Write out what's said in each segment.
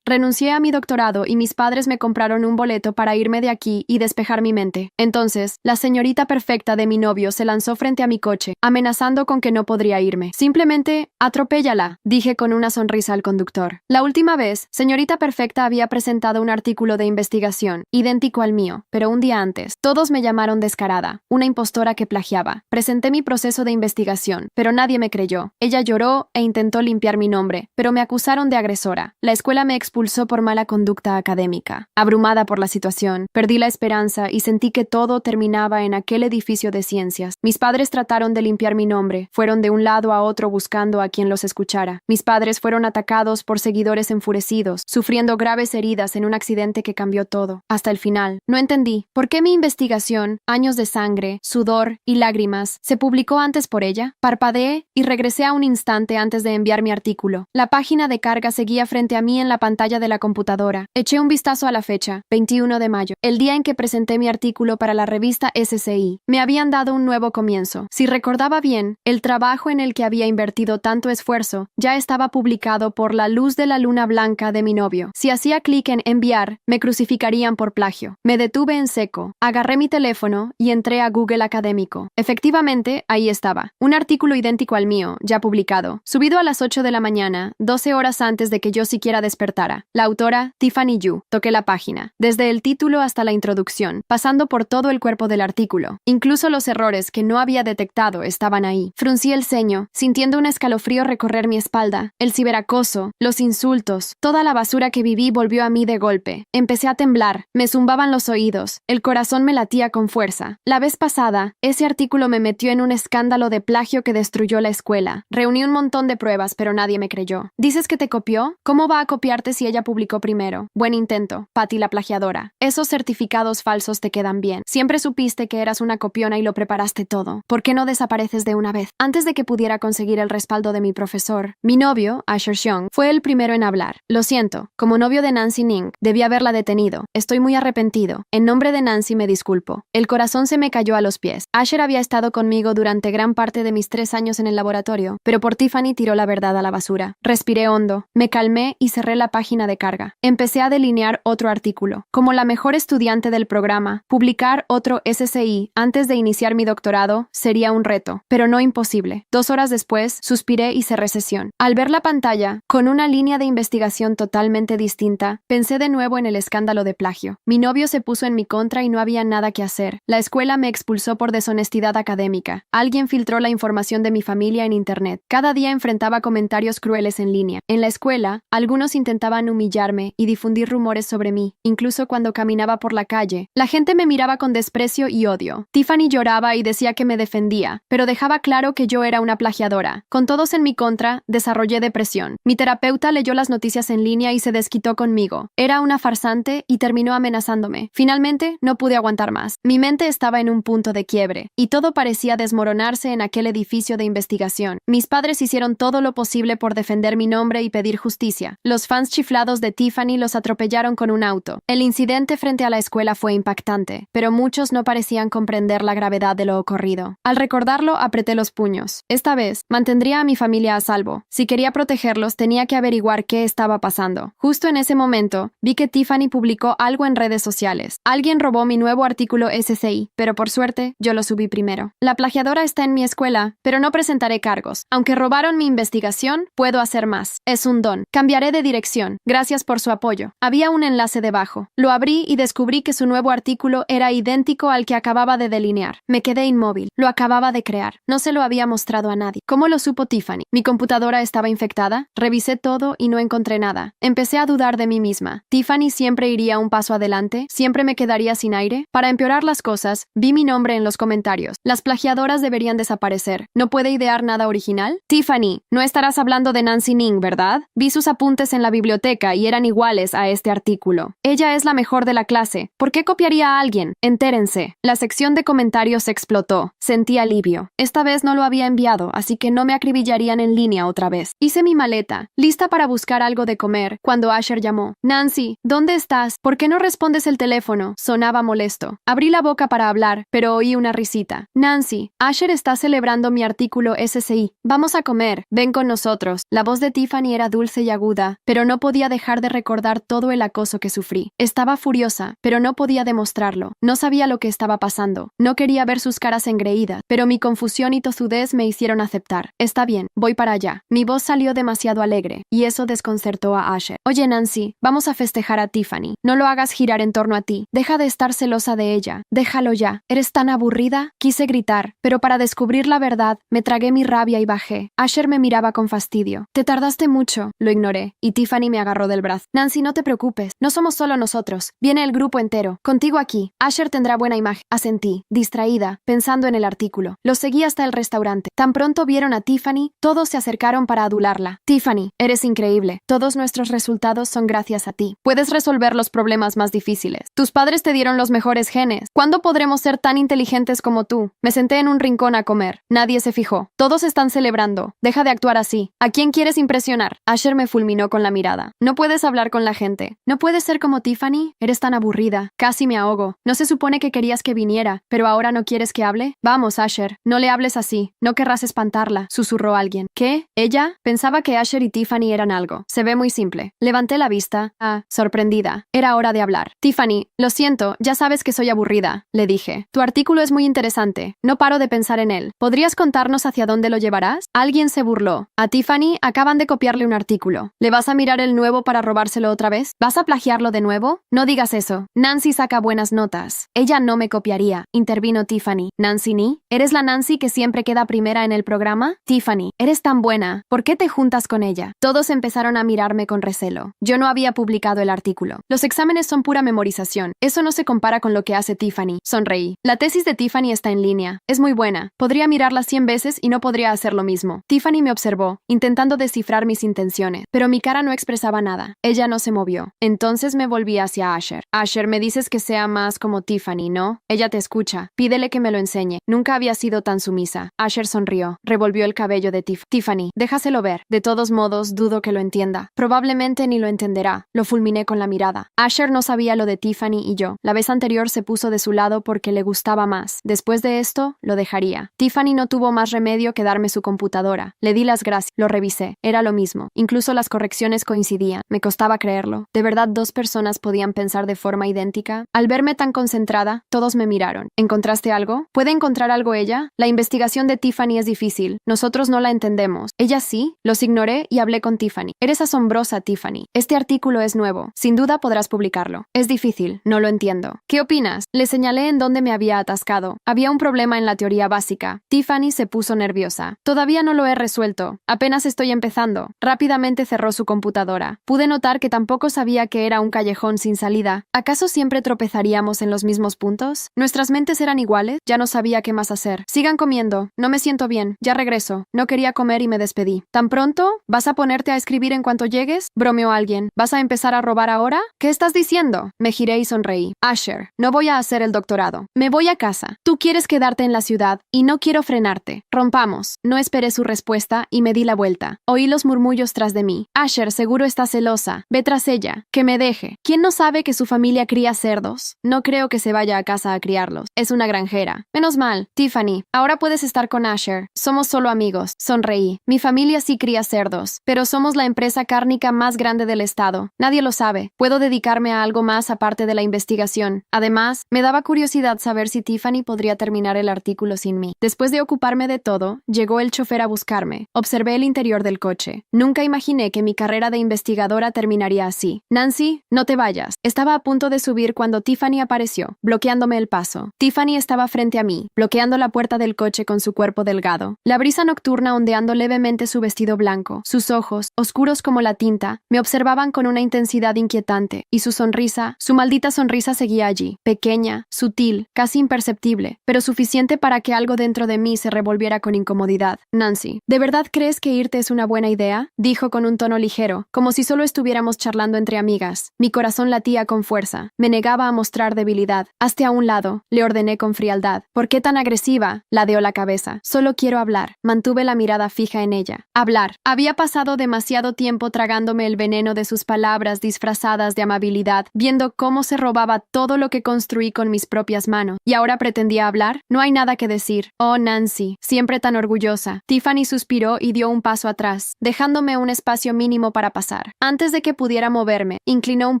Renuncié a mi doctorado y mis padres me compraron un boleto para irme de aquí y despejar mi mente. Entonces, la señorita perfecta de mi novio se lanzó frente a mi coche, amenazando con que no podría irme. Simplemente, atropéllala, dije con una sonrisa al conductor. La última vez, señorita perfecta había presentado un artículo de investigación, idéntico al mío, pero un día antes. Todos me llamaron descarada, una impostora que plagiaba. Presenté mi proceso de investigación, pero nadie me creyó. Ella lloró e intentó limpiar mi nombre, pero me acusaron de agresora. La escuela me expulsó por mala conducta académica. Abrumada por la situación, perdí la esperanza y sentí que todo terminaba en aquel edificio de ciencias. Mis padres trataron de limpiar mi nombre, fueron de un lado a otro buscando a quien los escuchara. Mis padres fueron atacados por seguidores enfurecidos, sufriendo graves heridas en un accidente que cambió todo. Hasta el final, no entendí por qué mi investigación, años de sangre, sudor y lágrimas, se publicó antes por ella. Parpadeé y regresé a un instante antes de enviar mi artículo. La página de carga seguía frente a mí en la pantalla de la computadora. Eché un vistazo a la fecha, 21 de mayo, el día en que presenté mi artículo para la revista SCI. Me habían dado un nuevo comienzo. Si recordaba bien, el trabajo en el que había invertido tanto esfuerzo ya estaba publicado por la luz de la luna blanca de mi novio. Si hacía clic en enviar, me crucificarían por plagio. Me detuve en seco, agarré mi teléfono y entré a Google Académico. Efectivamente, ahí estaba. Un artículo idéntico al mío, ya publicado, subido a las 8 de la mañana, 12 horas antes de que yo siquiera despertara. La autora, Tiffany Yu. Toqué la página, desde el título hasta la introducción, pasando por todo el cuerpo del artículo. Incluso los errores que no había detectado estaban ahí. Fruncí el ceño, sintiendo un escalofrío recorrer mi espalda. El ciberacoso, los insultos, toda la basura que viví volvió a mí de golpe. Empecé a temblar, me zumbaban los oídos, el corazón me latía con fuerza. La vez pasada, ese artículo me metió en un escándalo de plagio que destruyó la escuela. Reuní un montón de pruebas, pero nadie me creyó. ¿Dices que te copió? ¿Cómo va a copiarte si ella publicó primero? Buen intento, Patty la plagiadora. Esos certificados falsos te quedan bien. Siempre supiste que eras una copiona y lo preparaste todo. ¿Por qué no desapareces de una vez? Antes de que pudiera conseguir el respaldo de mi profesor, mi novio, Asher Xiong, fue el primero en hablar. Lo siento, como novio de Nancy Ning, debí haberla detenido. Estoy muy arrepentido. En nombre de Nancy me disculpo. El corazón se me cayó a los pies. Asher había estado conmigo durante gran parte de mis 3 años en el laboratorio, pero por Tiffany tiró la verdad a la basura. Respiré hondo, me calmé y cerré la página de carga. Empecé a delinear otro artículo. Como la mejor estudiante del programa, publicar otro SCI antes de iniciar mi doctorado sería un reto, pero no imposible. 2 horas después, suspiré y cerré sesión. Al ver la pantalla, con una línea de investigación totalmente distinta, pensé de nuevo en el escándalo de plagio. Mi novio se puso en mi contra y no había nada que hacer. La escuela me expulsó por deshonestidad académica. Alguien filtró la información de mi familia en internet. Cada día enfrentaba comentarios crueles en línea. En la escuela, algunos intentaban humillarme y difundir rumores sobre mí. Incluso cuando caminaba por la calle, la gente me miraba con desprecio y odio. Tiffany lloraba y decía que me defendía, pero dejaba claro que yo era una plagiadora. Con todos en mi contra, desarrollé depresión. Mi terapeuta leyó las noticias en línea y se desquitó conmigo. Era una farsante y terminó amenazándome. Finalmente, no pude aguantar más. Mi mente estaba en un punto de quiebre, y todo parecía desmoronarse en aquel edificio de investigación. Mis padres hicieron todo lo posible por defender mi nombre y pedir justicia. Los fans chiflados de Tiffany los atropellaron con un auto. El incidente frente a la escuela fue impactante, pero muchos no parecían comprender la gravedad de lo ocurrido. Al recordarlo, apreté los puños. Esta vez, mantendría a mi familia a salvo. Si quería protegerlos, tenía que averiguar qué estaba pasando. Justo en ese momento, vi que Tiffany publicó algo en redes sociales. Alguien robó mi nuevo artículo SCI, pero por suerte, yo lo subí primero. La plagiadora está en mi escuela, pero no presentaré cargos. Aunque robaron mi investigación, puedo hacer más. Es un don. Cambiaré de dirección. Gracias por su apoyo. Había un enlace debajo. Lo abrí y descubrí que su nuevo artículo era idéntico al que acababa de delinear. Me quedé inmóvil. Lo acababa de crear. No se lo había mostrado a nadie. ¿Cómo lo supo Tiffany? ¿Mi computadora estaba infectada? Revisé todo y no encontré nada. Empecé a dudar de mí misma. ¿Tiffany siempre iría un paso adelante? ¿Siempre me quedaría sin aire? Para empeorar las cosas, vi mi nombre en los comentarios. Las plagiadoras deberían desaparecer. ¿No puede idear nada original? Tiffany, no estarás hablando de Nancy Ning, ¿verdad? Vi sus apuntes en la biblioteca y eran iguales a este artículo. Ella es la mejor de la clase. ¿Por qué copiaría a alguien? Entérense. La sección de comentarios explotó. Sentí alivio. Esta vez no lo había enviado, así que no me acribillarían en línea otra vez. Hice mi maleta, lista para buscar algo de comer, cuando Asher llamó. Nancy, ¿dónde estás? ¿Por qué no respondes el teléfono? Sonaba molesto. Abrí la boca para hablar, pero oí una risita. Nancy, Asher está celebrando mi artículo SCI. Vamos a comer. Ven con nosotros. La voz de Tiffany era dulce y aguda, pero no podía podía dejar de recordar todo el acoso que sufrí. Estaba furiosa, pero no podía demostrarlo. No sabía lo que estaba pasando. No quería ver sus caras engreídas, pero mi confusión y tozudez me hicieron aceptar. Está bien, voy para allá. Mi voz salió demasiado alegre, y eso desconcertó a Asher. Oye, Nancy, vamos a festejar a Tiffany. No lo hagas girar en torno a ti. Deja de estar celosa de ella. Déjalo ya. ¿Eres tan aburrida? Quise gritar, pero para descubrir la verdad, me tragué mi rabia y bajé. Asher me miraba con fastidio. Te tardaste mucho. Lo ignoré, y Tiffany me agarró del brazo. Nancy, no te preocupes. No somos solo nosotros. Viene el grupo entero. Contigo aquí. Asher tendrá buena imagen. Asentí, distraída, pensando en el artículo. Los seguí hasta el restaurante. Tan pronto vieron a Tiffany, todos se acercaron para adularla. Tiffany, eres increíble. Todos nuestros resultados son gracias a ti. Puedes resolver los problemas más difíciles. Tus padres te dieron los mejores genes. ¿Cuándo podremos ser tan inteligentes como tú? Me senté en un rincón a comer. Nadie se fijó. Todos están celebrando. Deja de actuar así. ¿A quién quieres impresionar? Asher me fulminó con la mirada. No puedes hablar con la gente. ¿No puedes ser como Tiffany? Eres tan aburrida. Casi me ahogo. No se supone que querías que viniera, pero ahora no quieres que hable. Vamos, Asher. No le hables así. No querrás espantarla, susurró alguien. ¿Qué? ¿Ella? Pensaba que Asher y Tiffany eran algo. Se ve muy simple. Levanté la vista. Sorprendida. Era hora de hablar. Tiffany, lo siento, ya sabes que soy aburrida, le dije. Tu artículo es muy interesante. No paro de pensar en él. ¿Podrías contarnos hacia dónde lo llevarás? Alguien se burló. A Tiffany acaban de copiarle un artículo. ¿Le vas a mirar el nuevo para robárselo otra vez? ¿Vas a plagiarlo de nuevo? No digas eso. Nancy saca buenas notas. Ella no me copiaría, intervino Tiffany. ¿Nancy ni? ¿Eres la Nancy que siempre queda primera en el programa? Tiffany, eres tan buena. ¿Por qué te juntas con ella? Todos empezaron a mirarme con recelo. Yo no había publicado el artículo. Los exámenes son pura memorización. Eso no se compara con lo que hace Tiffany. Sonreí. La tesis de Tiffany está en línea. Es muy buena. Podría mirarla 100 veces y no podría hacer lo mismo. Tiffany me observó, intentando descifrar mis intenciones, pero mi cara no expresaba nada. Ella no se movió. Entonces me volví hacia Asher. Asher, me dices que sea más como Tiffany, ¿no? Ella te escucha. Pídele que me lo enseñe. Nunca había sido tan sumisa. Asher sonrió. Revolvió el cabello de Tiffany. Déjaselo ver. De todos modos, dudo que lo entienda. Probablemente ni lo entenderá. Lo fulminé con la mirada. Asher no sabía lo de Tiffany y yo. La vez anterior se puso de su lado porque le gustaba más. Después de esto, lo dejaría. Tiffany no tuvo más remedio que darme su computadora. Le di las gracias. Lo revisé. Era lo mismo. Incluso las correcciones coincidían. Me costaba creerlo. ¿De verdad dos personas podían pensar de forma idéntica? Al verme tan concentrada, todos me miraron. ¿Encontraste algo? ¿Puede encontrar algo ella? La investigación de Tiffany es difícil. Nosotros no la entendemos. ¿Ella sí? Los ignoré y hablé con Tiffany. Eres asombrosa, Tiffany. Este artículo es nuevo. Sin duda podrás publicarlo. Es difícil. No lo entiendo. ¿Qué opinas? Le señalé en dónde me había atascado. Había un problema en la teoría básica. Tiffany se puso nerviosa. Todavía no lo he resuelto. Apenas estoy empezando. Rápidamente cerró su computadora. Pude notar que tampoco sabía que era un callejón sin salida. ¿Acaso siempre tropezaríamos en los mismos puntos? ¿Nuestras mentes eran iguales? Ya no sabía qué más hacer. Sigan comiendo. No me siento bien. Ya regreso. No quería comer y me despedí. ¿Tan pronto? ¿Vas a ponerte a escribir en cuanto llegues? Bromeó alguien. ¿Vas a empezar a robar ahora? ¿Qué estás diciendo? Me giré y sonreí. Asher, no voy a hacer el doctorado. Me voy a casa. Tú quieres quedarte en la ciudad y no quiero frenarte. Rompamos. No esperé su respuesta y me di la vuelta. Oí los murmullos tras de mí. Asher, seguro está celosa. Ve tras ella. Que me deje. ¿Quién no sabe que su familia cría cerdos? No creo que se vaya a casa a criarlos. Es una granjera. Menos mal. Tiffany, ahora puedes estar con Asher. Somos solo amigos. Sonreí. Mi familia sí cría cerdos, pero somos la empresa cárnica más grande del estado. Nadie lo sabe. Puedo dedicarme a algo más aparte de la investigación. Además, me daba curiosidad saber si Tiffany podría terminar el artículo sin mí. Después de ocuparme de todo, llegó el chofer a buscarme. Observé el interior del coche. Nunca imaginé que mi carrera de investigadora terminaría así. Nancy, no te vayas. Estaba a punto de subir cuando Tiffany apareció, bloqueándome el paso. Tiffany estaba frente a mí, bloqueando la puerta del coche con su cuerpo delgado. La brisa nocturna ondeando levemente su vestido blanco, sus ojos, oscuros como la tinta, me observaban con una intensidad inquietante, y su sonrisa, su maldita sonrisa seguía allí, pequeña, sutil, casi imperceptible, pero suficiente para que algo dentro de mí se revolviera con incomodidad. Nancy, ¿de verdad crees que irte es una buena idea? Dijo con un tono ligero, como si solo estuviéramos charlando entre amigas. Mi corazón latía con fuerza. Me negaba a mostrar debilidad. Hazte a un lado, le ordené con frialdad. ¿Por qué tan agresiva? Ladeó la cabeza. Solo quiero hablar. Mantuve la mirada fija en ella. Hablar. Había pasado demasiado tiempo tragándome el veneno de sus palabras disfrazadas de amabilidad, viendo cómo se robaba todo lo que construí con mis propias manos. ¿Y ahora pretendía hablar? No hay nada que decir. Oh, Nancy, siempre tan orgullosa. Tiffany suspiró y dio un paso atrás, dejándome un espacio mínimo para pasar. pensar. Antes de que pudiera moverme, inclinó un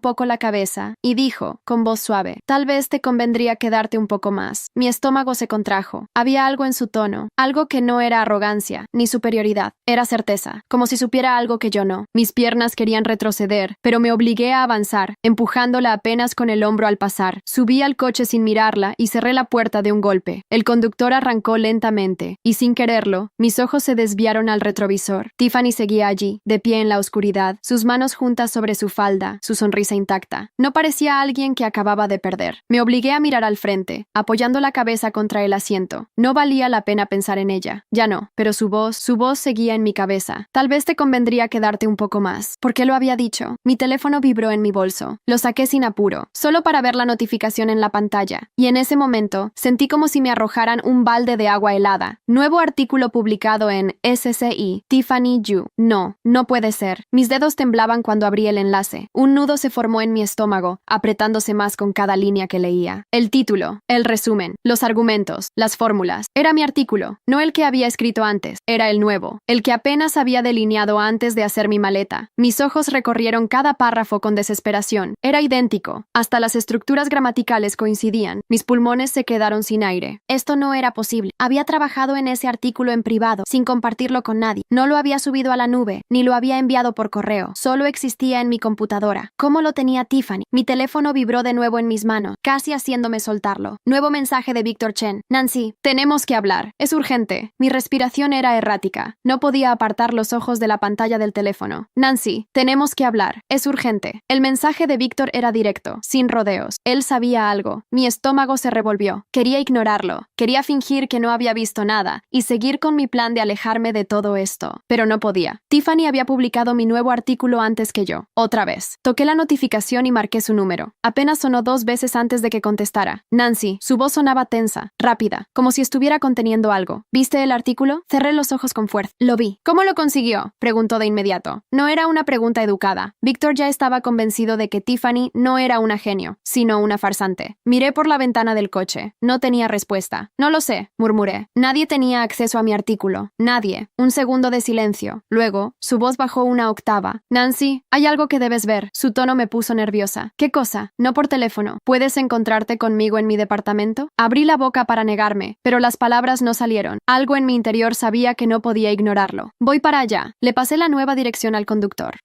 poco la cabeza y dijo, con voz suave, tal vez te convendría quedarte un poco más. Mi estómago se contrajo. Había algo en su tono, algo que no era arrogancia ni superioridad, era certeza, como si supiera algo que yo no. Mis piernas querían retroceder, pero me obligué a avanzar, empujándola apenas con el hombro al pasar. Subí al coche sin mirarla y cerré la puerta de un golpe. El conductor arrancó lentamente, y sin quererlo, mis ojos se desviaron al retrovisor. Tiffany seguía allí, de pie en la oscuridad, sus manos juntas sobre su falda, su sonrisa intacta. No parecía alguien que acababa de perder. Me obligué a mirar al frente, apoyando la cabeza contra el asiento. No valía la pena pensar en ella. Ya no, pero su voz seguía en mi cabeza. Tal vez te convendría quedarte un poco más. ¿Por qué lo había dicho? Mi teléfono vibró en mi bolso. Lo saqué sin apuro, solo para ver la notificación en la pantalla. Y en ese momento, sentí como si me arrojaran un balde de agua helada. Nuevo artículo publicado en SCI. Tiffany Yu. No puede ser. Mis dedos temblaban cuando abrí el enlace. Un nudo se formó en mi estómago, apretándose más con cada línea que leía. El título, el resumen, los argumentos, las fórmulas. Era mi artículo, no el que había escrito antes. Era el nuevo, el que apenas había delineado antes de hacer mi maleta. Mis ojos recorrieron cada párrafo con desesperación. Era idéntico. Hasta las estructuras gramaticales coincidían. Mis pulmones se quedaron sin aire. Esto no era posible. Había trabajado en ese artículo en privado, sin compartirlo con nadie. No lo había subido a la nube, ni lo había enviado por correo. Solo existía en mi computadora. ¿Cómo lo tenía Tiffany? Mi teléfono vibró de nuevo en mis manos, casi haciéndome soltarlo. Nuevo mensaje de Víctor Chen. Nancy, tenemos que hablar. Es urgente. Mi respiración era errática. No podía apartar los ojos de la pantalla del teléfono. Nancy, tenemos que hablar. Es urgente. El mensaje de Víctor era directo, sin rodeos. Él sabía algo. Mi estómago se revolvió. Quería ignorarlo. Quería fingir que no había visto nada y seguir con mi plan de alejarme de todo esto. Pero no podía. Tiffany había publicado mi nuevo artículo antes que yo. Otra vez. Toqué la notificación y marqué su número. Apenas sonó 2 veces antes de que contestara. Nancy. Su voz sonaba tensa, rápida, como si estuviera conteniendo algo. ¿Viste el artículo? Cerré los ojos con fuerza. Lo vi. ¿Cómo lo consiguió? Preguntó de inmediato. No era una pregunta educada. Víctor ya estaba convencido de que Tiffany no era una genio, sino una farsante. Miré por la ventana del coche. No tenía respuesta. No lo sé, murmuré. Nadie tenía acceso a mi artículo. Nadie. Un segundo de silencio. Luego, su voz bajó una octava. Nancy, hay algo que debes ver. Su tono me puso nerviosa. ¿Qué cosa? No por teléfono. ¿Puedes encontrarte conmigo en mi departamento? Abrí la boca para negarme, pero las palabras no salieron. Algo en mi interior sabía que no podía ignorarlo. Voy para allá. Le pasé la nueva dirección al conductor.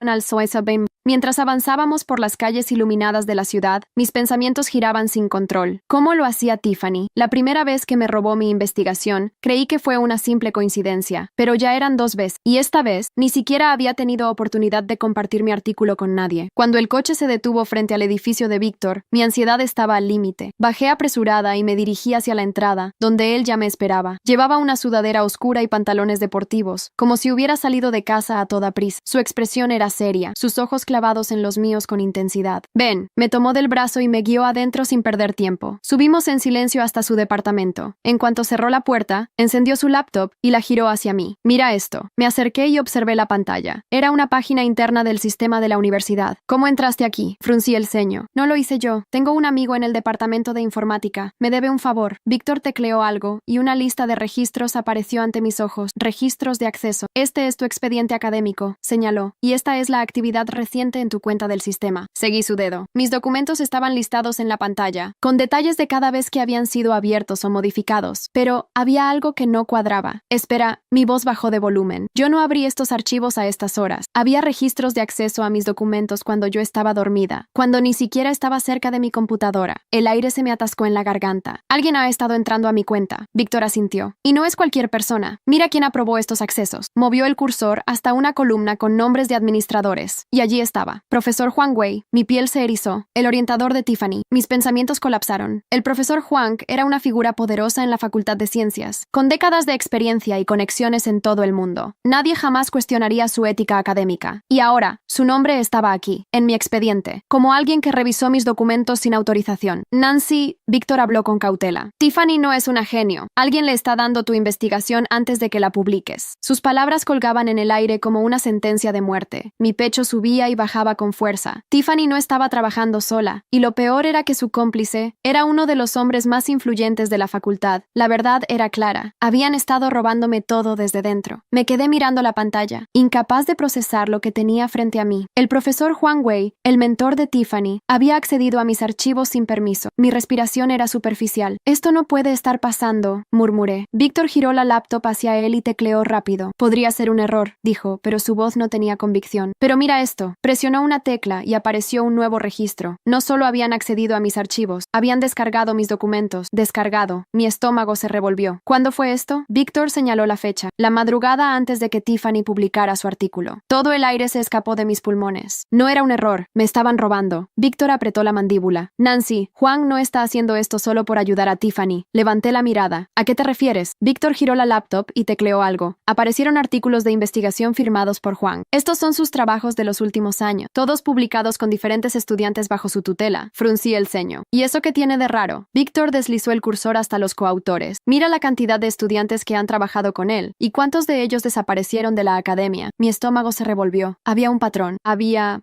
Mientras avanzábamos por las calles iluminadas de la ciudad, mis pensamientos giraban sin control. ¿Cómo lo hacía Tiffany? La primera vez que me robó mi investigación, creí que fue una simple coincidencia, pero ya eran 2 veces, y esta vez ni siquiera había tenido oportunidad de compartir mi artículo con nadie. Cuando el coche se detuvo frente al edificio de Víctor, mi ansiedad estaba al límite. Bajé apresurada y me dirigí hacia la entrada, donde él ya me esperaba. Llevaba una sudadera oscura y pantalones deportivos, como si hubiera salido de casa a toda prisa. Su expresión era seria, sus ojos clavados en los míos con intensidad. Ven, me tomó del brazo y me guió adentro sin perder tiempo. Subimos en silencio hasta su departamento. En cuanto cerró la puerta, encendió su laptop y la giró hacia mí. Mira esto. Me acerqué y observé la pantalla. Era una página interna del sistema de la universidad. ¿Cómo entraste aquí? Fruncí el ceño. No lo hice yo. Tengo un amigo en el departamento de informática. Me debe un favor. Víctor tecleó algo y una lista de registros apareció ante mis ojos. Registros de acceso. Este es tu expediente académico, señaló. Y esta es la actividad reciente en tu cuenta del sistema. Seguí su dedo. Mis documentos estaban listados en la pantalla, con detalles de cada vez que habían sido abiertos o modificados. Pero había algo que no cuadraba. Espera, mi voz bajó de volumen. Yo no abrí estos archivos a estas horas. Había registros de acceso a mis documentos cuando yo estaba dormida, cuando ni siquiera estaba cerca de mi computadora. El aire se me atascó en la garganta. Alguien ha estado entrando a mi cuenta. Víctor asintió. Y no es cualquier persona. Mira quién aprobó estos accesos. Movió el cursor hasta una columna con nombres de administradores. Y allí estaba. Profesor Huang Wei. Mi piel se erizó. El orientador de Tiffany. Mis pensamientos colapsaron. El profesor Huang era una figura poderosa en la Facultad de Ciencias, con décadas de experiencia y conexiones en todo el mundo. Nadie jamás cuestionaría su ética académica. Y ahora, su nombre estaba aquí, en mi expediente, como alguien que revisó mis documentos sin autorización. Nancy, Víctor habló con cautela. Tiffany no es una genio. Alguien le está dando tu investigación antes de que la publiques. Sus palabras colgaban en el aire como una sentencia de muerte. Mi pecho subía y bajaba con fuerza. Tiffany no estaba trabajando sola, y lo peor era que su cómplice era uno de los hombres más influyentes de la facultad. La verdad era clara. Habían estado robándome todo desde dentro. Me quedé mirando la pantalla, incapaz de procesar lo que tenía tenía frente a mí. El profesor Huang Wei, el mentor de Tiffany, había accedido a mis archivos sin permiso. Mi respiración era superficial. Esto no puede estar pasando, murmuré. Víctor giró la laptop hacia él y tecleó rápido. Podría ser un error, dijo, pero su voz no tenía convicción. Pero mira esto. Presionó una tecla y apareció un nuevo registro. No solo habían accedido a mis archivos, habían descargado mis documentos. Descargado. Mi estómago se revolvió. ¿Cuándo fue esto? Víctor señaló la fecha. La madrugada antes de que Tiffany publicara su artículo. Todo el aire se escapó de mis pulmones. No era un error. Me estaban robando. Víctor apretó la mandíbula. Nancy, Juan no está haciendo esto solo por ayudar a Tiffany. Levanté la mirada. ¿A qué te refieres? Víctor giró la laptop y tecleó algo. Aparecieron artículos de investigación firmados por Juan. Estos son sus trabajos de los últimos años, todos publicados con diferentes estudiantes bajo su tutela. Fruncí el ceño. ¿Y eso qué tiene de raro? Víctor deslizó el cursor hasta los coautores. Mira la cantidad de estudiantes que han trabajado con él. ¿Y cuántos de ellos desaparecieron de la academia? Mi estómago se revolvió. Había un patrón.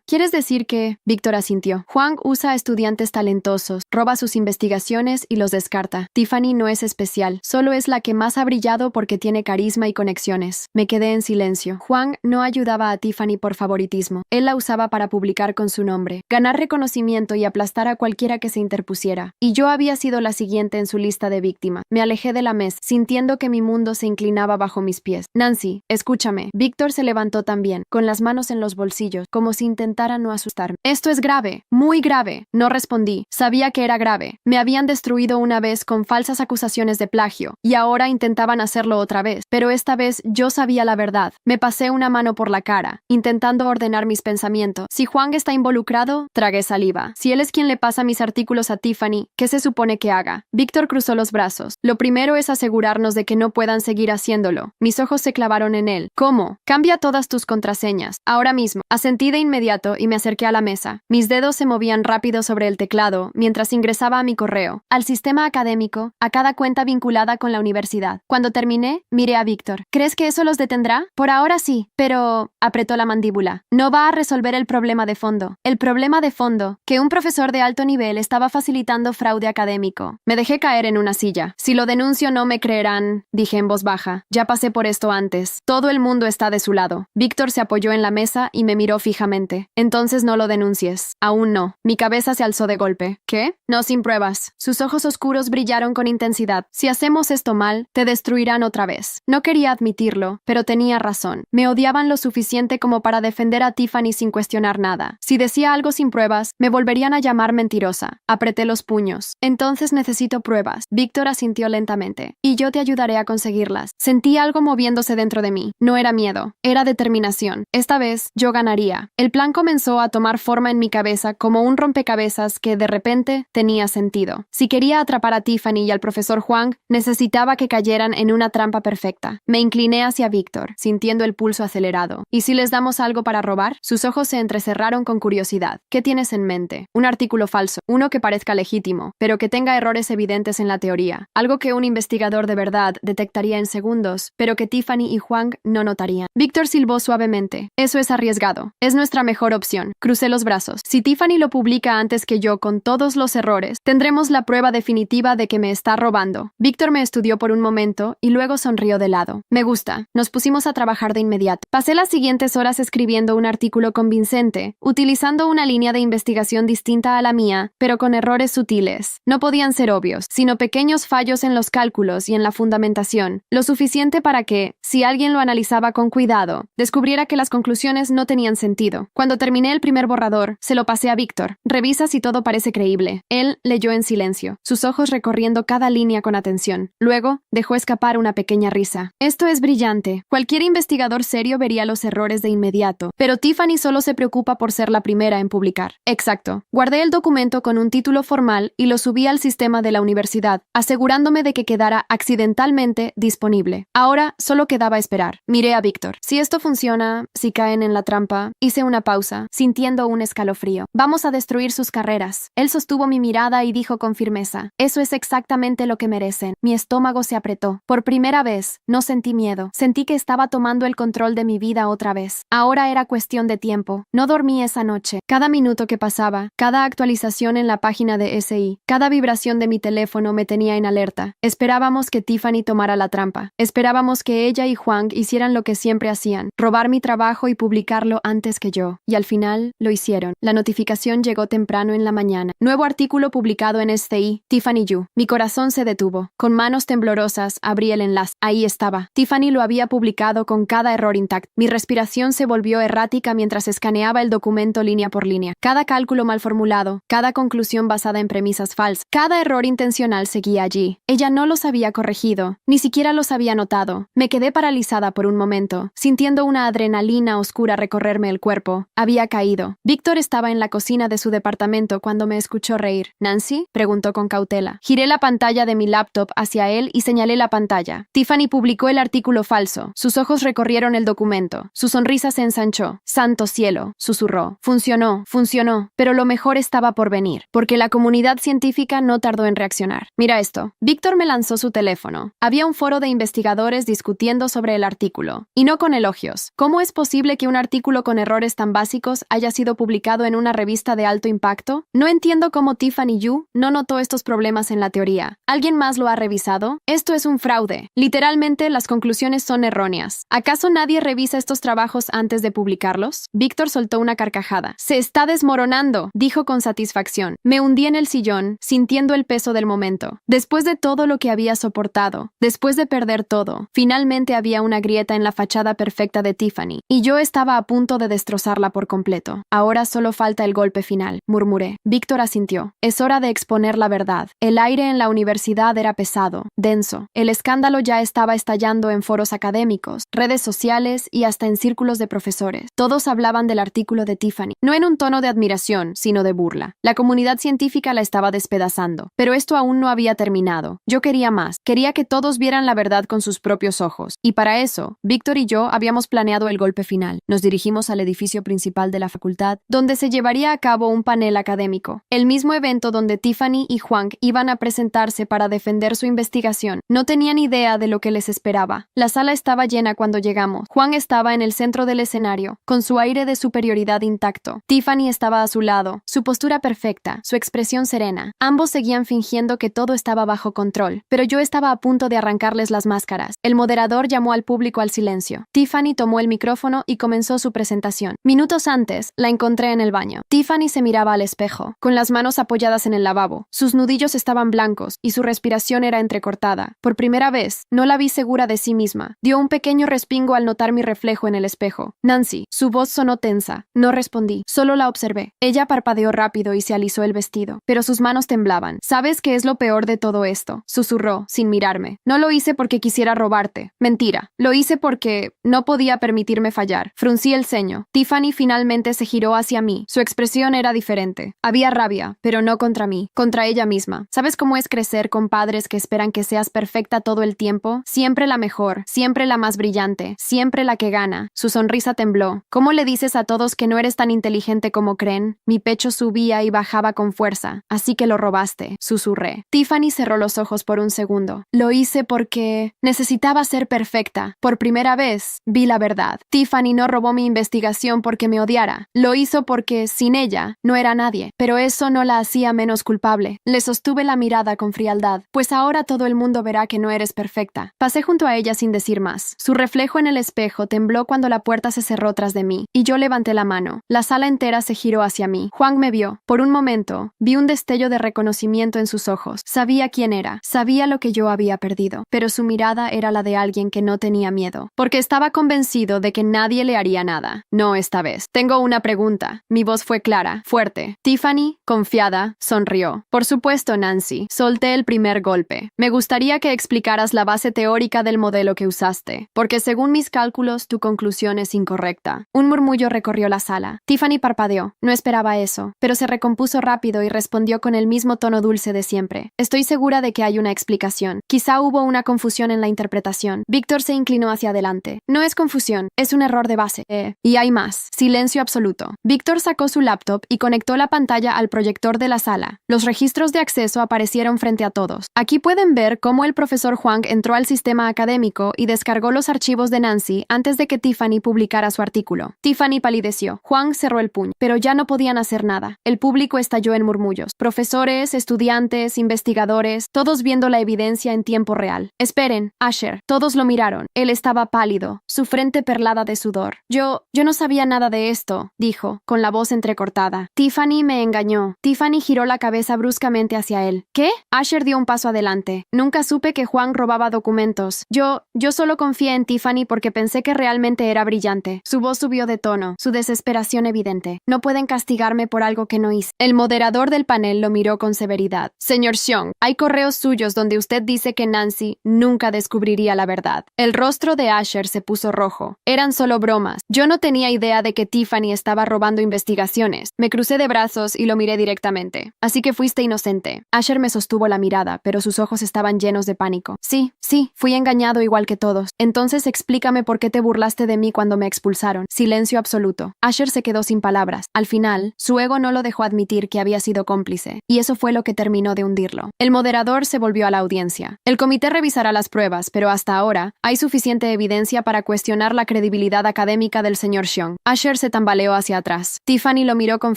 ¿Quieres decir que...? Víctor asintió. Juan usa a estudiantes talentosos, roba sus investigaciones y los descarta. Tiffany no es especial, solo es la que más ha brillado porque tiene carisma y conexiones. Me quedé en silencio. Juan no ayudaba a Tiffany por favoritismo. Él la usaba para publicar con su nombre, ganar reconocimiento y aplastar a cualquiera que se interpusiera. Y yo había sido la siguiente en su lista de víctimas. Me alejé de la mesa, sintiendo que mi mundo se inclinaba bajo mis pies. Nancy, escúchame. Víctor se levantó también, con las manos en los bolsillos, como si intentara no asustarme. Esto es grave, muy grave. No respondí. Sabía que era grave. Me habían destruido una vez con falsas acusaciones de plagio, y ahora intentaban hacerlo otra vez. Pero esta vez yo sabía la verdad. Me pasé una mano por la cara, intentando ordenar mis pensamientos. Si Juan está involucrado, tragué saliva. Si él es quien le pasa mis artículos a Tiffany, ¿qué se supone que haga? Víctor cruzó los brazos. Lo primero es asegurarnos de que no puedan seguir haciéndolo. Mis ojos se clavaron en él. ¿Cómo? Cambia todas tus contraseñas. Ahora mismo. Asentí de inmediato y me acerqué a la mesa. Mis dedos se movían rápido sobre el teclado mientras ingresaba a mi correo, al sistema académico, a cada cuenta vinculada con la universidad. Cuando terminé, miré a Víctor. ¿Crees que eso los detendrá? Por ahora sí, pero... apretó la mandíbula. No va a resolver el problema de fondo. El problema de fondo, que un profesor de alto nivel estaba facilitando fraude académico. Me dejé caer en una silla. Si lo denuncio no me creerán, dije en voz baja. Ya pasé por esto antes. Todo el mundo está de su lado. Víctor se apoyó en la mesa y me miró fijamente. Entonces no lo denuncies. Aún no. Mi cabeza se alzó de golpe. ¿Qué? No, sin pruebas. Sus ojos oscuros brillaron con intensidad. Si hacemos esto mal, te destruirán otra vez. No quería admitirlo, pero tenía razón. Me odiaban lo suficiente como para defender a Tiffany sin cuestionar nada. Si decía algo sin pruebas, me volverían a llamar mentirosa. Apreté los puños. Entonces necesito pruebas. Víctor asintió lentamente. Y yo te ayudaré a conseguirlas. Sentí algo moviéndose dentro de mí. No era miedo, era determinación. Esta vez, yo ganaría. El plan comenzó a tomar forma en mi cabeza como un rompecabezas que, de repente, tenía sentido. Si quería atrapar a Tiffany y al profesor Huang, necesitaba que cayeran en una trampa perfecta. Me incliné hacia Víctor, sintiendo el pulso acelerado. ¿Y si les damos algo para robar? Sus ojos se entrecerraron con curiosidad. ¿Qué tienes en mente? Un artículo falso, uno que parezca legítimo, pero que tenga errores evidentes en la teoría. Algo que un investigador de verdad detectaría en segundos, pero que Tiffany y Huang no notarían. Víctor silbó suavemente. Eso es arriesgado. Es nuestra mejor opción. Crucé los brazos. Si Tiffany lo publica antes que yo con todos los errores, tendremos la prueba definitiva de que me está robando. Víctor me estudió por un momento y luego sonrió de lado. Me gusta. Nos pusimos a trabajar de inmediato. Pasé las siguientes horas escribiendo un artículo convincente, utilizando una línea de investigación distinta a la mía, pero con errores sutiles. No podían ser obvios, sino pequeños fallos en los cálculos y en la fundamentación, lo suficiente para que, si alguien lo analizaba con cuidado, descubriera que las conclusiones no tenían sentido. Cuando terminé el primer borrador, se lo pasé a Víctor. Revisa si todo parece creíble. Él leyó en silencio, sus ojos recorriendo cada línea con atención. Luego, dejó escapar una pequeña risa. Esto es brillante. Cualquier investigador serio vería los errores de inmediato, pero Tiffany solo se preocupa por ser la primera en publicar. Exacto. Guardé el documento con un título formal y lo subí al sistema de la universidad, asegurándome de que quedara accidentalmente disponible. Ahora solo quedaba esperar. Miré a Víctor. Si esto funciona, si caen en la trampa, hice una pausa, sintiendo un escalofrío. Vamos a destruir sus carreras. Él sostuvo mi mirada y dijo con firmeza: eso es exactamente lo que merecen. Mi estómago se apretó. Por primera vez, no sentí miedo. Sentí que estaba tomando el control de mi vida otra vez. Ahora era cuestión de tiempo. No dormí esa noche. Cada minuto que pasaba, cada actualización en la página de SI, cada vibración de mi teléfono me tenía en alerta. Esperábamos que Tiffany tomara la trampa. Esperábamos que ella y Huang hicieran lo que siempre hacían: robar mi trabajo y publicar publicarlo antes que yo, y al final lo hicieron. La notificación llegó temprano en la mañana. Nuevo artículo publicado en SCI, Tiffany Yu. Mi corazón se detuvo. Con manos temblorosas abrí el enlace. Ahí estaba. Tiffany lo había publicado con cada error intacto. Mi respiración se volvió errática mientras escaneaba el documento línea por línea. Cada cálculo mal formulado, cada conclusión basada en premisas falsas, cada error intencional seguía allí. Ella no los había corregido, ni siquiera los había notado. Me quedé paralizada por un momento, sintiendo una adrenalina oscura recorrerme el cuerpo. Había caído. Víctor estaba en la cocina de su departamento cuando me escuchó reír. ¿Nancy?, preguntó con cautela. Giré la pantalla de mi laptop hacia él y señalé la pantalla. Tiffany publicó el artículo falso. Sus ojos recorrieron el documento. Su sonrisa se ensanchó. «Santo cielo», susurró. Funcionó, pero lo mejor estaba por venir, porque la comunidad científica no tardó en reaccionar. Mira esto. Víctor me lanzó su teléfono. Había un foro de investigadores discutiendo sobre el artículo, y no con elogios. ¿Cómo es posible que un artículo con errores tan básicos haya sido publicado en una revista de alto impacto? No entiendo cómo Tiffany Yu no notó estos problemas en la teoría. ¿Alguien más lo ha revisado? Esto es un fraude. Literalmente, las conclusiones son erróneas. ¿Acaso nadie revisa estos trabajos antes de publicarlos? Víctor soltó una carcajada. «Se está desmoronando», dijo con satisfacción. Me hundí en el sillón, sintiendo el peso del momento. Después de todo lo que había soportado, después de perder todo, finalmente había una grieta en la fachada perfecta de Tiffany, y yo estaba a punto de destrozarla por completo. Ahora solo falta el golpe final, murmuré. Víctor asintió. Es hora de exponer la verdad. El aire en la universidad era pesado, denso. El escándalo ya estaba estallando en foros académicos, redes sociales y hasta en círculos de profesores. Todos hablaban del artículo de Tiffany, no en un tono de admiración, sino de burla. La comunidad científica la estaba despedazando, pero esto aún no había terminado. Yo quería más. Quería que todos vieran la verdad con sus propios ojos. Y para eso, Víctor y yo habíamos planeado el golpe final. Nos dirigimos al edificio principal de la facultad, donde se llevaría a cabo un panel académico. El mismo evento donde Tiffany y Juan iban a presentarse para defender su investigación. No tenían idea de lo que les esperaba. La sala estaba llena cuando llegamos. Juan estaba en el centro del escenario, con su aire de superioridad intacto. Tiffany estaba a su lado, su postura perfecta, su expresión serena. Ambos seguían fingiendo que todo estaba bajo control, pero yo estaba a punto de arrancarles las máscaras. El moderador llamó al público al silencio. Tiffany tomó el micrófono y comenzó su presentación. Minutos antes, la encontré en el baño. Tiffany se miraba al espejo, con las manos apoyadas en el lavabo. Sus nudillos estaban blancos y su respiración era entrecortada. Por primera vez, no la vi segura de sí misma. Dio un pequeño respingo al notar mi reflejo en el espejo. «Nancy», su voz sonó tensa. No respondí, solo la observé. Ella parpadeó rápido y se alisó el vestido, pero sus manos temblaban. «¿Sabes qué es lo peor de todo esto?», susurró, sin mirarme. «No lo hice porque quisiera robarte. Mentira. Lo hice porque no podía permitirme fallar». Fruncí el ceño. Tiffany finalmente se giró hacia mí. Su expresión era diferente. Había rabia, pero no contra mí, contra ella misma. ¿Sabes cómo es crecer con padres que esperan que seas perfecta todo el tiempo? Siempre la mejor, siempre la más brillante, siempre la que gana. Su sonrisa tembló. «¿Cómo le dices a todos que no eres tan inteligente como creen?» Mi pecho subía y bajaba con fuerza. «Así que lo robaste», susurré. Tiffany cerró los ojos por un segundo. «Lo hice porque necesitaba ser perfecta. Por primera vez, vi la verdad. Tiffany no robó mi investigación porque me odiara. Lo hizo porque, sin ella, no era nadie. Pero eso no la hacía menos culpable». Le sostuve la mirada con frialdad. «Pues ahora todo el mundo verá que no eres perfecta». Pasé junto a ella sin decir más. Su reflejo en el espejo tembló cuando la puerta se cerró tras de mí, y yo levanté la mano. La sala entera se giró hacia mí. Juan me vio. Por un momento, vi un destello de reconocimiento en sus ojos. Sabía quién era. Sabía lo que yo había perdido. Pero su mirada era la de alguien que no tenía miedo, porque estaba convencido de que nadie le haría nada. «No esta vez. Tengo una pregunta». Mi voz fue clara, fuerte. Tiffany, confiada, sonrió. «Por supuesto, Nancy». Solté el primer golpe. «Me gustaría que explicaras la base teórica del modelo que usaste, porque según mis cálculos, tu conclusión es incorrecta». Un murmullo recorrió la sala. Tiffany parpadeó. No esperaba eso, pero se recompuso rápido y respondió con el mismo tono dulce de siempre. «Estoy segura de que hay una explicación. Quizá hubo una confusión en la interpretación». Víctor se inclinó hacia adelante. «No es confusión, es un error de base. Y hay más». Silencio absoluto. Víctor sacó su laptop y conectó la pantalla al proyector de la sala. Los registros de acceso aparecieron frente a todos. Aquí pueden ver cómo el profesor Huang entró al sistema académico y descargó los archivos de Nancy antes de que Tiffany publicara su artículo. Tiffany palideció. Huang cerró el puño, pero ya no podían hacer nada. El público estalló en murmullos. Profesores, estudiantes, investigadores, todos viendo la evidencia en tiempo real. «Esperen, Asher». Todos lo miraron. Él estaba pálido, su frente perlada de sudor. Yo no sabía nada de esto, dijo, con la voz entrecortada. Tiffany me engañó. Tiffany giró la cabeza bruscamente hacia él. ¿Qué? Asher dio un paso adelante. Nunca supe que Juan robaba documentos. Yo solo confié en Tiffany porque pensé que realmente era brillante. Su voz subió de tono, su desesperación evidente. No pueden castigarme por algo que no hice. El moderador del panel lo miró con severidad. Señor Xiong, hay correos suyos donde usted dice que Nancy nunca descubriría la verdad. El rostro de Asher se puso rojo. Eran solo bromas. Yo no tenía idea de que Tiffany estaba robando investigaciones. Me crucé de brazos y lo miré directamente. Así que fuiste inocente. Asher me sostuvo la mirada, pero sus ojos estaban llenos de pánico. Sí, fui engañado igual que todos. Entonces explícame por qué te burlaste de mí cuando me expulsaron. Silencio absoluto. Asher se quedó sin palabras. Al final, su ego no lo dejó admitir que había sido cómplice, y eso fue lo que terminó de hundirlo. El moderador se volvió a la audiencia. El comité revisará las pruebas, pero hasta ahora hay suficiente evidencia para cuestionar la credibilidad académica del señor Xiong. Asher se tambaleó hacia atrás. Tiffany lo miró con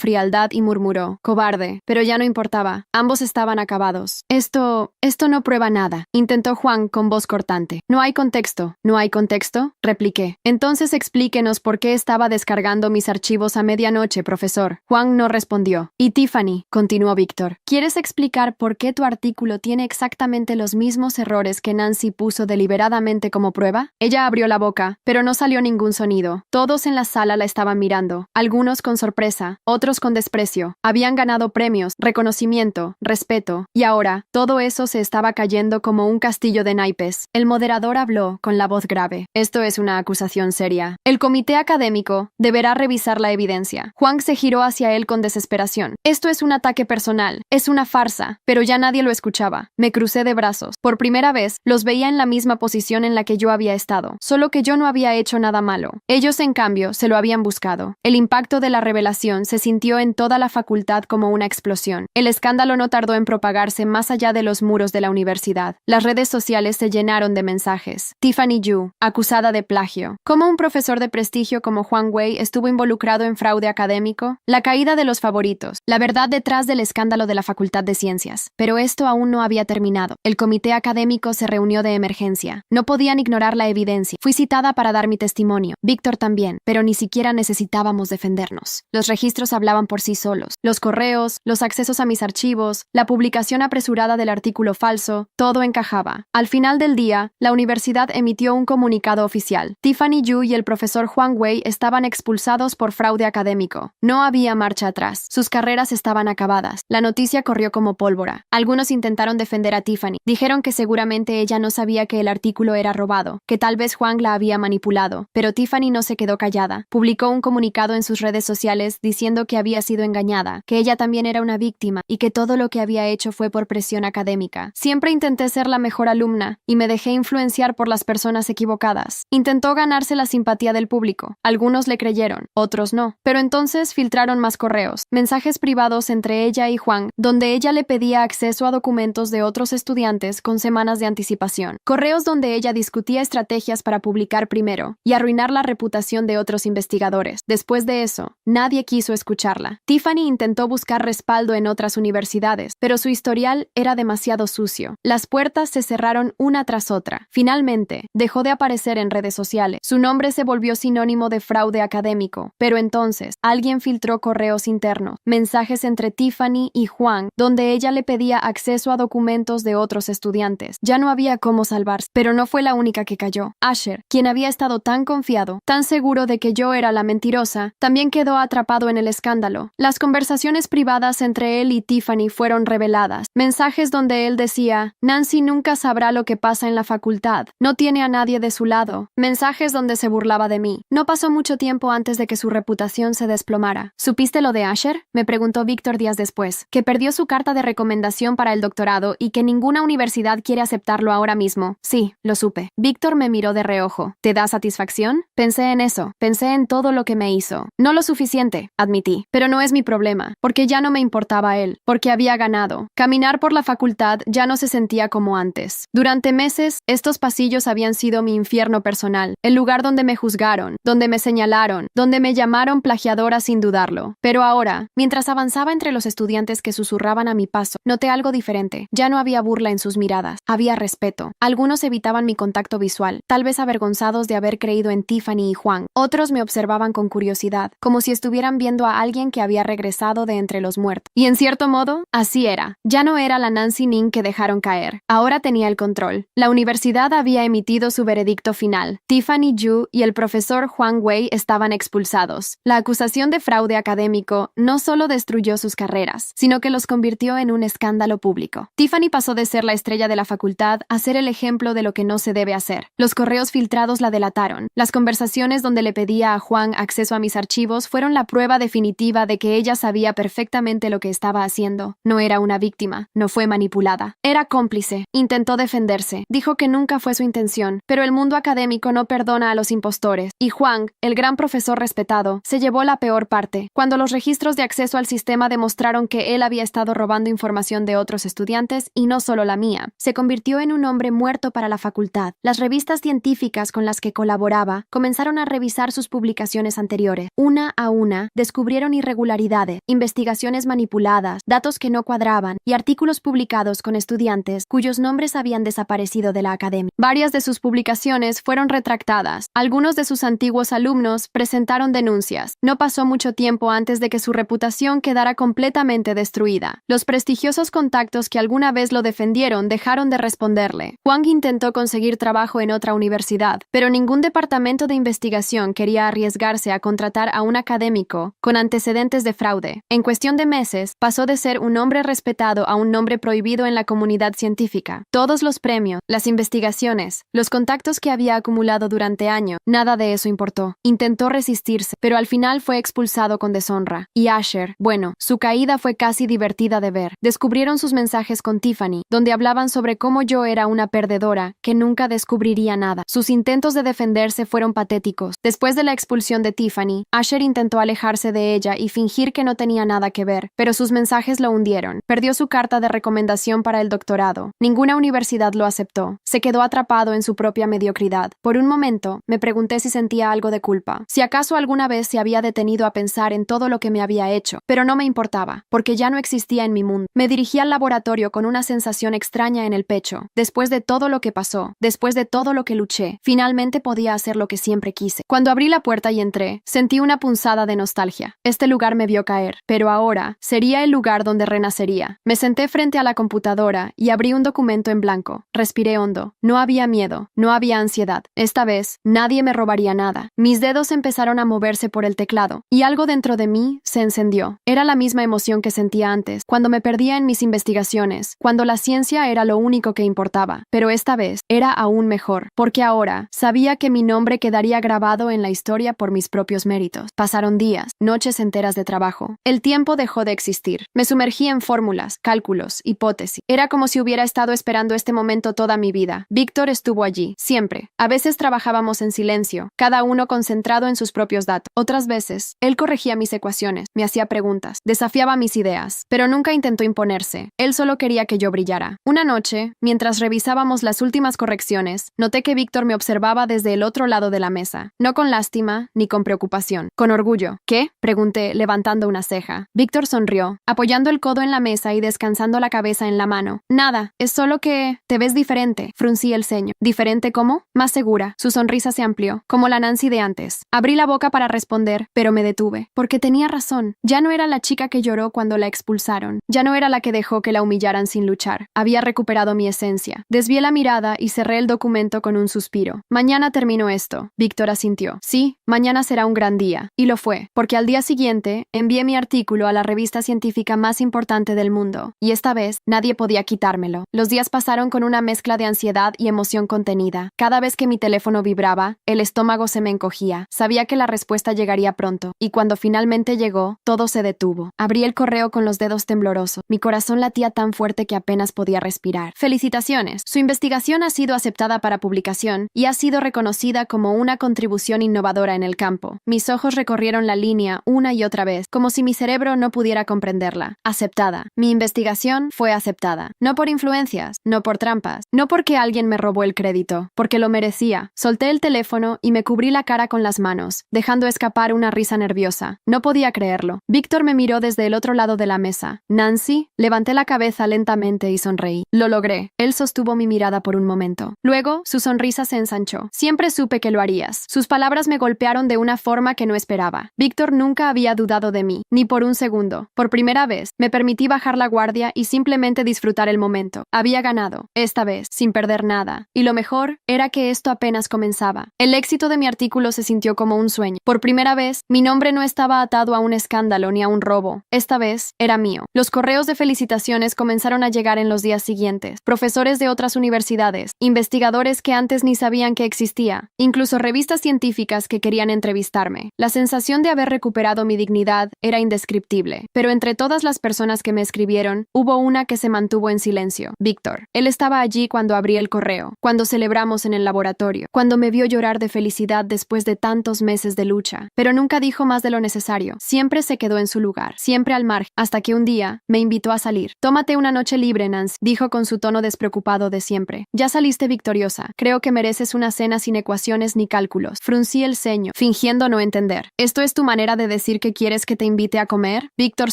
frialdad y murmuró: cobarde, pero ya no importaba. Ambos estaban acabados. Esto no prueba nada, intentó Juan con voz cortante. No hay contexto. ¿No hay contexto?, repliqué. Entonces explíquenos por qué estaba descargando mis archivos a medianoche, profesor. Juan no respondió. Y Tiffany, continuó Víctor, ¿quieres explicar por qué tu artículo tiene exactamente los mismos errores que Nancy puso deliberadamente como prueba? Ella abrió la boca, pero no salió ningún sonido. Todos en la sala la estaban mirando, algunos con sorpresa, otros con desprecio. Habían ganado premios, reconocimiento, respeto, y ahora todo eso se estaba cayendo como un castillo de naipes. El moderador habló con la voz grave. Esto es una acusación seria. El comité académico deberá revisar la evidencia. Juan se giró hacia él con desesperación. Esto es un ataque personal, es una farsa, pero ya nadie lo escuchaba. Me crucé de brazos. Por primera vez, los veía en la misma posición en la que yo había estado, solo que yo no había hecho nada malo. Ellos, en cambio, se lo habían buscado. El impacto de la revelación se sintió en toda la facultad como una explosión. El escándalo no tardó en propagarse más allá de los muros de la universidad. Las redes sociales se llenaron de mensajes. Tiffany Yu, acusada de plagio. ¿Cómo un profesor de prestigio como Juan Wei estuvo involucrado en fraude académico? La caída de los favoritos. La verdad detrás del escándalo de la Facultad de Ciencias. Pero esto aún no había terminado. El comité académico se reunió de emergencia. No podían ignorar la evidencia. Fui citada para dar mi testimonio. Víctor también, pero ni siquiera necesitábamos defendernos. Los registros hablaban por sí solos. Los correos, los accesos a mis archivos, la publicación apresurada del artículo falso, todo encajaba. Al final del día, la universidad emitió un comunicado oficial. Tiffany Yu y el profesor Juan Wei estaban expulsados por fraude académico. No había marcha atrás. Sus carreras estaban acabadas. La noticia corrió como pólvora. Algunos intentaron defender a Tiffany. Dijeron que seguramente ella no sabía que el artículo era robado, que tal vez Juan la había manipulado. Pero Tiffany no se quedó callada. Publicó un comunicado en sus redes sociales diciendo que había sido engañada, que ella también era una víctima y que todo lo que había hecho fue por presión académica. Siempre intenté ser la mejor alumna y me dejé influenciar por las personas equivocadas. Intentó ganarse la simpatía del público. Algunos le creyeron, otros no. Pero entonces filtraron más correos, mensajes privados entre ella y Juan, donde ella le pedía acceso a documentos de otros estudiantes con semanas de anticipación. Correos donde ella discutía estrategias para publicar primero y arruinar la reputación de otros investigadores. Después de eso, nadie quiso escucharla. Tiffany intentó buscar respaldo en otras universidades, pero su historial era demasiado sucio. Las puertas se cerraron una tras otra. Finalmente, dejó de aparecer en redes sociales. Su nombre se volvió sinónimo de fraude académico. Pero entonces, alguien filtró correos internos, mensajes entre Tiffany y Juan, donde ella le pedía acceso a documentos de otros estudiantes. Ya no había cómo salvarse, pero no fue la única que cayó. Asher, quien había estado tan confiado, tan seguro de que yo era la mentirosa, también quedó atrapado en el escándalo. Las conversaciones privadas entre él y Tiffany fueron reveladas. Mensajes donde él decía: Nancy nunca sabrá lo que pasa en la facultad. No tiene a nadie de su lado. Mensajes donde se burlaba de mí. No pasó mucho tiempo antes de que su reputación se desplomara. ¿Supiste lo de Asher?, me preguntó Víctor días después. Que perdió su carta de recomendación para el doctorado y que ninguna universidad quiere aceptarlo ahora mismo. Sí, lo supe. Víctor me miró de reojo. ¿Te da satisfacción? Pensé en eso. Pensé en todo lo que me hizo. No lo suficiente, admití. Pero no es mi problema, porque ya no me importaba él, porque había ganado. Caminar por la facultad ya no se sentía como antes. Durante meses, estos pasillos habían sido mi infierno personal, el lugar donde me juzgaron, donde me señalaron, donde me llamaron plagiadora sin dudarlo. Pero ahora, mientras avanzaba entre los estudiantes que susurraban a mi paso, noté algo diferente. Ya no había burla en sus miradas, había respeto. Algunos evitaban mi contacto visual, tal vez avergonzados de haber creído en Tiffany y Huang. Otros me observaban con curiosidad, como si estuvieran viendo a alguien que había regresado de entre los muertos. Y en cierto modo, así era. Ya no era la Nancy Ning que dejaron caer. Ahora tenía el control. La universidad había emitido su veredicto final. Tiffany Yu y el profesor Huang Wei estaban expulsados. La acusación de fraude académico no solo destruyó sus carreras, sino que los convirtió en un escándalo público. Tiffany pasó de ser la estrella de la facultad a ser el ejemplo de lo que no se debe hacer. Los correos filtrados la delataron. Las conversaciones donde le pedía a Huang acceso a mis archivos fueron la prueba definitiva de que ella sabía perfectamente lo que estaba haciendo. No era una víctima, no fue manipulada. Era cómplice. Intentó defenderse. Dijo que nunca fue su intención, pero el mundo académico no perdona a los impostores. Y Huang, el gran profesor respetado, se llevó la peor parte. Cuando los registros de acceso al sistema demostraron que él había estado robando información de otros estudiantes, y no solo la mía, se convirtió en un hombre muerto para la facultad. Las revistas científicas con las que colaboraba comenzaron a revisar sus publicaciones anteriores. Una a una, descubrieron irregularidades, investigaciones manipuladas, datos que no cuadraban y artículos publicados con estudiantes cuyos nombres habían desaparecido de la academia. Varias de sus publicaciones fueron retractadas. Algunos de sus antiguos alumnos presentaron denuncias. No pasó mucho tiempo antes de que su reputación quedara completamente destruida. Los prestigiosos contactos que alguna vez lo defendieron dejaron de responderle. Huang intentó conseguir trabajo en otra universidad, pero ningún departamento de investigación quería arriesgarse a contratar a un académico con antecedentes de fraude. En cuestión de meses, pasó de ser un hombre respetado a un nombre prohibido en la comunidad científica. Todos los premios, las investigaciones, los contactos que había acumulado durante años, nada de eso importó. Intentó resistirse, pero al final fue expulsado con deshonra. Y Asher, bueno, su caída fue casi divertida de ver. Descubrieron sus mensajes con Tiffany, donde hablaban sobre cómo yo era una perdedora que nunca descubriría nada. Sus intentos de defenderse fueron patéticos. Después de la expulsión de Tiffany, Asher intentó alejarse de ella y fingir que no tenía nada que ver, pero sus mensajes lo hundieron. Perdió su carta de recomendación para el doctorado. Ninguna universidad lo aceptó. Se quedó atrapado en su propia mediocridad. Por un momento, me pregunté si sentía algo de culpa, si acaso alguna vez se había detenido a pensar en todo lo que me había hecho, pero no me importaba, porque ya no existía en mi mundo. Me dirigí al laboratorio con una sensación extraña en el pecho. Después de todo lo que pasó, después de todo lo que luché, finalmente podía hacer lo que siempre quise. Cuando abrí la puerta y entré, sentí una punzada de nostalgia. Este lugar me vio caer, pero ahora sería el lugar donde renacería. Me senté frente a la computadora y abrí un documento en blanco. Respiré hondo. No había miedo, no había ansiedad. Esta vez, nadie me robaría nada. Mis dedos empezaron a moverse por el teclado, y algo dentro de mí se encendió. Era la misma emoción que sentía antes, cuando me perdía en mis investigaciones, cuando la ciencia era lo único que importaba. Pero esta vez era aún mejor, porque ahora sabía que mi nombre quedaría grabado en la historia por mis propios méritos. Pasaron días, noches enteras de trabajo. El tiempo dejó de existir. Me sumergí en fórmulas, cálculos, hipótesis. Era como si hubiera estado esperando este momento toda mi vida. Víctor estuvo allí, siempre. A veces trabajábamos en silencio, cada uno concentrado en sus propios datos. Otras veces, él corregía mis ecuaciones, me hacía preguntas, desafiaba mis ideas, pero nunca intentó imponerse. Él solo quería que yo brillara. Una noche, mientras revisábamos las últimas correcciones, noté que Víctor me observaba desde el otro lado de la mesa, no con lástima ni con preocupación, con orgullo. ¿Qué?, pregunté, levantando una ceja. Víctor sonrió, apoyando el codo en la mesa y descansando la cabeza en la mano. Nada, es solo que te ves diferente. Fruncí el ceño. ¿Diferente cómo? Más segura. Su sonrisa se amplió, como la Nancy de antes. Abrí la boca para responder, pero me detuve, porque tenía razón. Ya no era la chica que lloró cuando la expulsaron. Ya no era la que dejó que la humillaran sin luchar. Había recuperado mi esencia. Desvié la mirada y cerré el documento con un suspiro. Mañana termino esto. Víctor asintió. Sí, mañana será un gran día. Y lo fue, porque al día siguiente envié mi artículo a la revista científica más importante del mundo. Y esta vez nadie podía quitármelo. Los días pasaron con una mezcla de ansiedad y emoción contenida. Cada vez que mi teléfono vibraba, el estómago se me encogía. Sabía que la respuesta llegaría pronto. Y cuando finalmente llegó, todo se detuvo. Abrí el correo con los dedos temblorosos. Mi corazón latía tan fuerte que apenas podía respirar. Felicitaciones. Su investigación ha sido aceptada para publicación y ha sido reconocida como una contribución innovadora en el campo. Mis ojos recorrieron la línea una y otra vez, como si mi cerebro no pudiera comprenderla. Aceptada. Mi investigación fue aceptada. No por influencias, no por trampas, no porque alguien me robó el crédito, porque lo merecía. Solté el teléfono y me cubrí la cara con las manos, dejando escapar una risa nerviosa. No podía creerlo. Víctor me miró desde el otro lado de la mesa. ¿Nancy? Levanté la cabeza lentamente y sonreí. Lo logré. Él sostuvo mi mirada por un momento. Luego, su sonrisa se ensanchó. Siempre supe que lo harías. Sus palabras me golpearon de una forma que no esperaba. Víctor nunca había dudado de mí, ni por un segundo. Por primera vez, me permití bajar la guardia y simplemente disfrutar el momento. Había ganado, esta vez, sin perder nada. Y lo mejor era que esto apenas comenzaba. El éxito de mi artículo se sintió como un sueño. Por primera vez, mi nombre no estaba atado a un escándalo ni a un robo. Esta vez, era mío. Los correos de felicitaciones comenzaron a llegar en los días siguientes. Profesores de otras universidades, investigadores que antes ni sabían que existía, incluso revistas científicas que querían entrevistarme. La sensación de haber recuperado mi dignidad era indescriptible. Pero entre todas las personas que me escribieron, hubo una que se mantuvo en silencio. Víctor. Él estaba allí cuando abrí el correo, cuando celebramos en el laboratorio, cuando me vio llorar de felicidad después de tantos meses de lucha. Pero nunca dijo más de lo necesario. Siempre se quedó en su lugar, siempre al margen, hasta que un día me invitó a salir. Tómate una noche libre, Nancy, dijo con su tono despreocupado de siempre. Ya saliste victoriosa. Creo que mereces una cena sin ecuaciones ni cálculos. Fruncí el ceño, fingiendo no entender. ¿Esto es tu manera de decir que quieres que te invite a comer? Víctor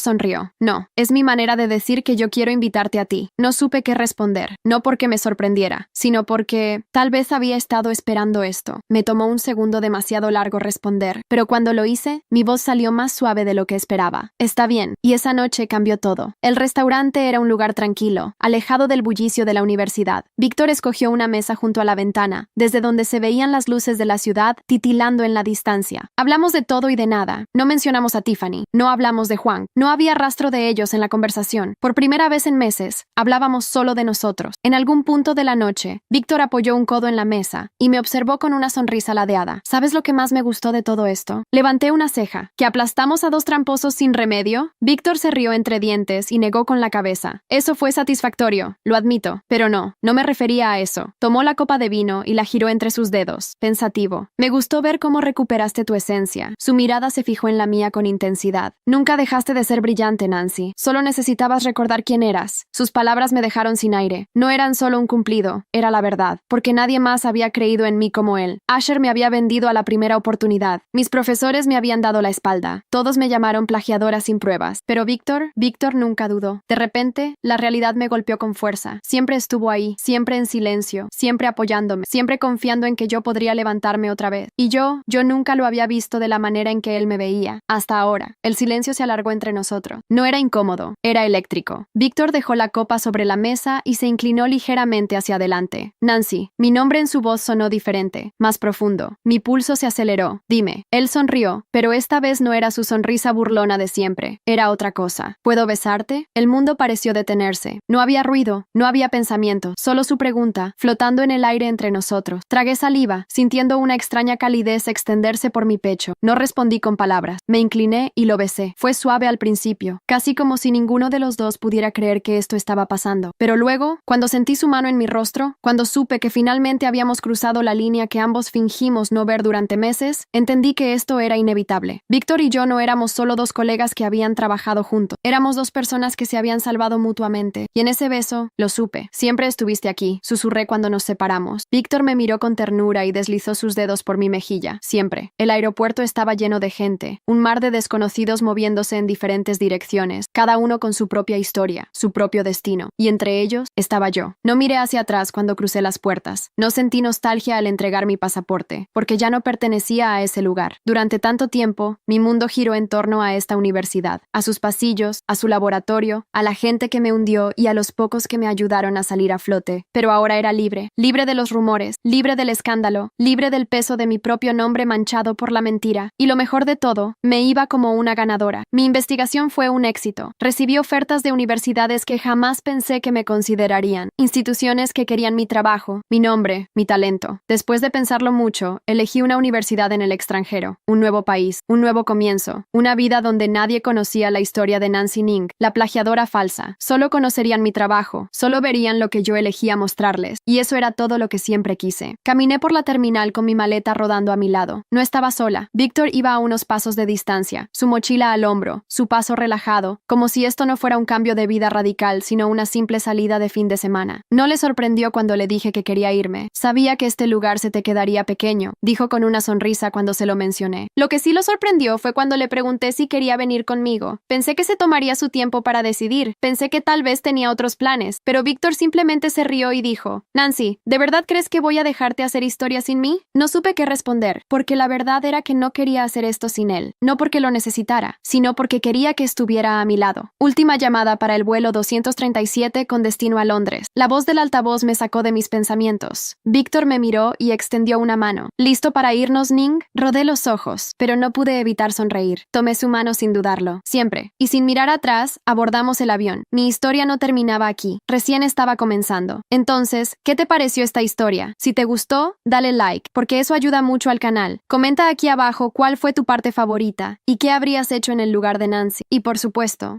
sonrió. No, es mi manera de decir que yo quiero invitarte a ti. No supe qué responder, no porque me sorprendiera, sino porque tal vez había estado esperando esto. Me tomó un segundo demasiado largo responder, pero cuando lo hice, mi voz salió más suave de lo que esperaba. Está bien, y esa noche cambió todo. El restaurante era un lugar tranquilo, alejado del bullicio de la universidad. Víctor escogió una mesa junto a la ventana, desde donde se veían las luces de la ciudad titilando en la distancia. Hablamos de todo y de nada. No mencionamos a Tiffany, no hablamos de Juan, no había rastro de ellos en la conversación. Por primera vez en meses, hablábamos solo de nosotros. En algún punto de la noche, Víctor apoyó un codo en la mesa y me observó con una sonrisa ladeada. ¿Sabes lo que más me gustó de todo esto? Levanté una ceja. ¿Que aplastamos a dos tramposos sin remedio? Víctor se rió entre dientes y negó con la cabeza. Eso fue satisfactorio, lo admito, pero no me refería a eso. Tomó la copa de vino y la giró entre sus dedos, pensativo. Me gustó ver cómo recuperaste tu esencia. Su mirada se fijó en la mía con intensidad. Nunca dejaste de ser brillante, Nancy. Solo necesitabas recordar quién eras. Sus palabras me dejaron sin aire. No eran solo un cumplido, era la verdad, porque nadie más había creído en mí como él. Asher me había vendido a la primera oportunidad. Mis profesores me habían dado la espalda. Todos me llamaron plagiadora sin pruebas. Pero Víctor nunca dudó. De repente, la realidad me golpeó con fuerza. Siempre estuvo ahí, siempre en silencio, siempre apoyándome, siempre confiando en que yo podría levantarme otra vez. Y yo nunca lo había visto de la manera en que él me veía. Hasta ahora. El silencio se alargó entre nosotros. No era incómodo, era eléctrico. Víctor dejó la copa sobre la mesa y se inclinó ligeramente hacia adelante. Nancy. Mi nombre en su voz sonó diferente, más profundo. Mi pulso se aceleró. Dime. Él sonrió, pero esta vez no era su sonrisa burlona de siempre. Era otra cosa. ¿Puedo besarte? El mundo pareció detenerse. No había ruido, no había pensamiento, solo su pregunta, flotando en el aire entre nosotros. Tragué saliva, sintiendo una extraña calidez extenderse por mi pecho. No respondí con palabras. Me incliné y lo besé. Fue suave al principio, casi como si ninguno de los dos pudiera creer que esto estaba pasando. Pero luego, cuando sentí su mano en mi rostro, cuando supe que finalmente habíamos cruzado la línea que ambos fingimos no ver durante meses, entendí que esto era inevitable. Víctor y yo no éramos solo dos colegas que habían trabajado juntos. Éramos dos personas que se habían salvado mutuamente. Y en ese beso, lo supe. Siempre estuviste aquí, susurré cuando nos separamos. Víctor me miró con ternura y deslizó sus dedos por mi mejilla. Siempre. El aeropuerto estaba lleno de gente, un mar de desconocidos moviéndose en diferentes direcciones, cada uno con su propia historia, su propio destino. Y entre ellos, estaba yo. No miré hacia atrás cuando crucé las puertas. No sentí nostalgia al entregar mi pasaporte, porque ya no pertenecía a ese lugar. Durante tanto tiempo, mi mundo giró en torno a esta universidad, a sus pasillos, a su laboratorio, a la gente que me hundió y a los pocos que me ayudaron a salir a flote. Pero ahora era libre, libre de los rumores, libre del escándalo, libre del peso de mi propio nombre manchado por la mentira. Y lo mejor de todo, me iba como una ganadora. Mi investigación fue un éxito. Recibí ofertas de universidades que jamás pensé que me considerarían, instituciones que querían mi trabajo, mi nombre, mi talento. Después de pensarlo mucho, elegí una universidad en el extranjero, un nuevo país, un nuevo comienzo, una vida donde nadie conocía la historia de Nancy Ning, la plagiadora falsa. Solo conocerían mi trabajo, solo verían lo que yo elegía mostrarles, y eso era todo lo que siempre quise. Caminé por la terminal con mi maleta rodando a mi lado. No estaba sola. Víctor iba a unos pasos de distancia, su mochila al hombro, su paso relajado, como si esto no fuera un cambio de vida radical, sino una simple salida de fin de semana. No le sorprendió cuando le dije que quería irme. Sabía que este lugar se te quedaría pequeño, dijo con una sonrisa cuando se lo mencioné. Lo que sí lo sorprendió fue cuando le pregunté si quería venir conmigo. Pensé que se tomaría su tiempo para decidir. Pensé que tal vez tenía otros planes, pero Víctor simplemente se rió y dijo, Nancy, ¿de verdad crees que voy a dejarte hacer historia sin mí? No supe supe qué responder, porque la verdad era que no quería hacer esto sin él, no porque lo necesitara, sino porque quería que estuviera a mi lado. Última llamada para el vuelo 237 con destino a Londres. La voz del altavoz me sacó de mis pensamientos. Víctor me miró y extendió una mano. ¿Listo para irnos, Ning? Rodé los ojos, pero no pude evitar sonreír. Tomé su mano sin dudarlo, siempre. Y sin mirar atrás, abordamos el avión. Mi historia no terminaba aquí, recién estaba comenzando. Entonces, ¿qué te pareció esta historia? Si te gustó, dale like, porque eso ayuda mucho al canal. Comenta aquí abajo cuál fue tu parte favorita y qué habrías hecho en el lugar de Nancy. Y por supuesto,